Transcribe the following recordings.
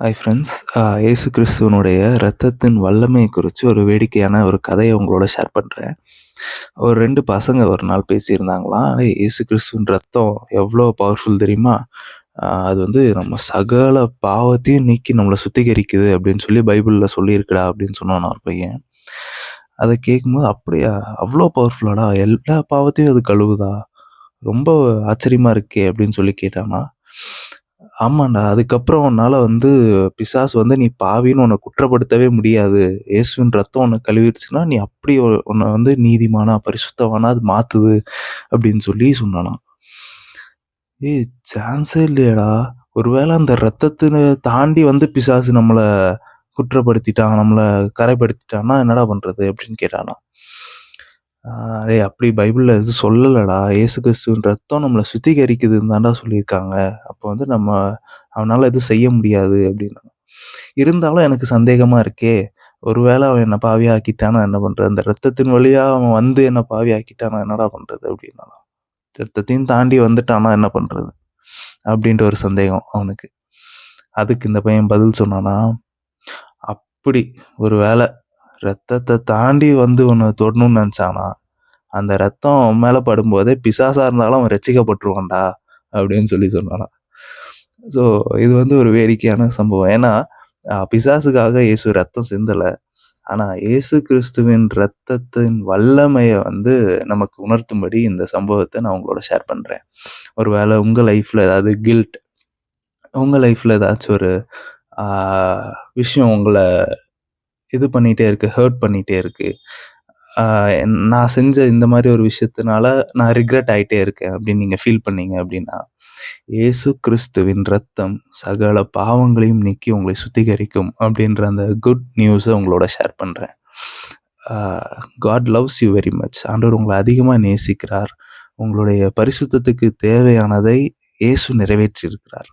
Hi friends. இயேசு கிறிஸ்துவனுடைய இரத்தத்தின் வல்லமை குறித்து ஒரு வேடிக்கையான ஒரு கதையை உங்களோட ஷேர் பண்ணுறேன். ஒரு 2 பசங்க ஒரு நாள் பேசியிருந்தாங்களாம். "ஏய், இயேசு கிறிஸ்துவின் ரத்தம் எவ்வளோ பவர்ஃபுல் தெரியுமா? அது வந்து நம்ம சகல பாவத்தையும் நீக்கி நம்மளை சுத்திகரிக்குது அப்படின்னு சொல்லி பைபிளில் சொல்லியிருக்குடா" அப்படின்னு சொன்னான் ஒரு பையன். அதை கேட்கும்போது, "அப்படியா? அவ்வளோ பவர்ஃபுல்லாடா? எல்லா பாவத்தையும் அது கழுவுதா? ரொம்ப ஆச்சரியமா இருக்கே" அப்படின்னு சொல்லி கேட்டானா. ஆமாண்டா. அதுக்கப்புறம் உன்னால வந்து பிசாசு வந்து நீ பாவின்னு உன்ன குற்றப்படுத்தவே முடியாது. இயேசுவின் ரத்தம் உன்ன கழுவிருச்சுன்னா, நீ அப்படி உன்ன வந்து நீதிமானா, பரிசுத்தவானா அது மாத்துது அப்படின்னு சொல்லி சொன்னானாம். ஏய், சான்ஸே இல்லையேடா! ஒருவேள அந்த ரத்தத்தின தாண்டி வந்து பிசாசு நம்மள குற்றப்படுத்திட்டான், நம்மள கரைப்படுத்திட்டான்னா என்னடா பண்றது? அப்படின்னு கேட்டானாம். டேய், அப்படி பைபிள்ல எதுவும் சொல்லலடா. இயேசு கிறிஸ்துவின் ரத்தம் நம்மள சுத்திகரிக்குதுன்னு தான்டா சொல்லியிருக்காங்க. அப்போ வந்து அவனால எதுவும் செய்ய முடியாது அப்படின்னா. இருந்தாலும் எனக்கு சந்தேகமா இருக்கே. ஒருவேள அவன் என்ன பாவியாக்கிட்டான்னா என்ன பண்றது? அந்த ரத்தத்தின் வழியா அவன் வந்து என்ன பாவியாக்கிட்டான்னா என்னடா பண்றது? அப்படின்னானாம். ரத்தத்தையும் தாண்டி வந்துட்டான்னா என்ன பண்றது? அப்படின்ட்டு ஒரு சந்தேகம் அவனுக்கு. அதுக்கு இந்த பையன் பதில் சொன்னானா, அப்படி ஒரு வேள ரத்தத்த தாண்டி வந்து உன்ன தொடணும்னு நெனச்சானா, அந்த ரத்தம் அவன் மேல படும்போதே பிசாசா இருந்தாலும் அவன் ரட்சிக்கப்பட்டுருவான்டா அப்படின்னு சொல்லி சொன்னானாம். ஸோ இது வந்து ஒரு வேடிக்கையான சம்பவம். ஏன்னா, பிசாசுக்காக இயேசு ரத்தம் சிந்தல. ஆனா, இயேசு கிறிஸ்துவின் ரத்தத்தின் வல்லமைய வந்து நமக்கு உணர்த்தும்படி இந்த சம்பவத்த நான் உங்களோட ஷேர் பண்றேன். ஒருவேள உங்க லைஃப்ல ஏதாவது உங்க லைஃப்ல ஏதாச்சும் ஒரு ஆ விஷயம் உங்கள இது பண்ணிட்டே இருக்கு, ஹர்ட் பண்ணிட்டே இருக்கு. ஆ நான் செஞ்ச இந்த மாரி ஒரு விஷயத்தினால நான் ரிக்ரெட் ஆயிட்டே இருக்கேன் அப்படின்னு நீங்க ஃபீல் பண்ணீங்க அப்படின்னா, இயேசு கிறிஸ்துவின் ரத்தம் சகல பாவங்களையும் நீக்கி உங்களை சுத்திகரிக்கும் அப்படின்ற அந்த குட் நியூஸ உங்களோட ஷேர் பண்றேன். Ah God loves you very much. ஆண்டவர் உங்கள அதிகமா நேசிக்கிறார். உங்களுடைய பரிசுத்தத்துக்கு தேவையானதை இயேசு நிறைவேற்றியிருக்கிறார்.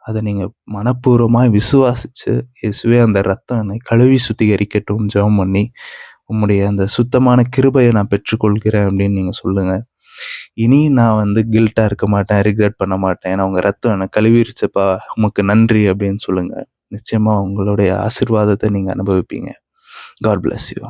அத நீங்க மனப்பூர்வமாய் விசுவாசிச்சு, இயேசுவே அந்த ரத்தம் என்னை கழுவி சுத்திகரிக்கட்டும்னு ஜெபம் பண்ணி, உம்முடைய அந்த சுத்தமான கிருபைய நான் பெற்றுக்கொள்கிறேன் அப்படின்னு நீங்க சொல்லுங்க. இனி நான் வந்து கில்ட்டா இருக்க மாட்டேன், ரிக்ரெட் பண்ண மாட்டேன். ஏன்னா உங்க ரத்தம் என்ன கழுவிருச்சுப்பா, உமக்கு நன்றி அப்படின்னு சொல்லுங்க. நிச்சயமா உங்களுடைய ஆசீர்வாதத்த நீங்க அனுபவிப்பீங்க. God bless you.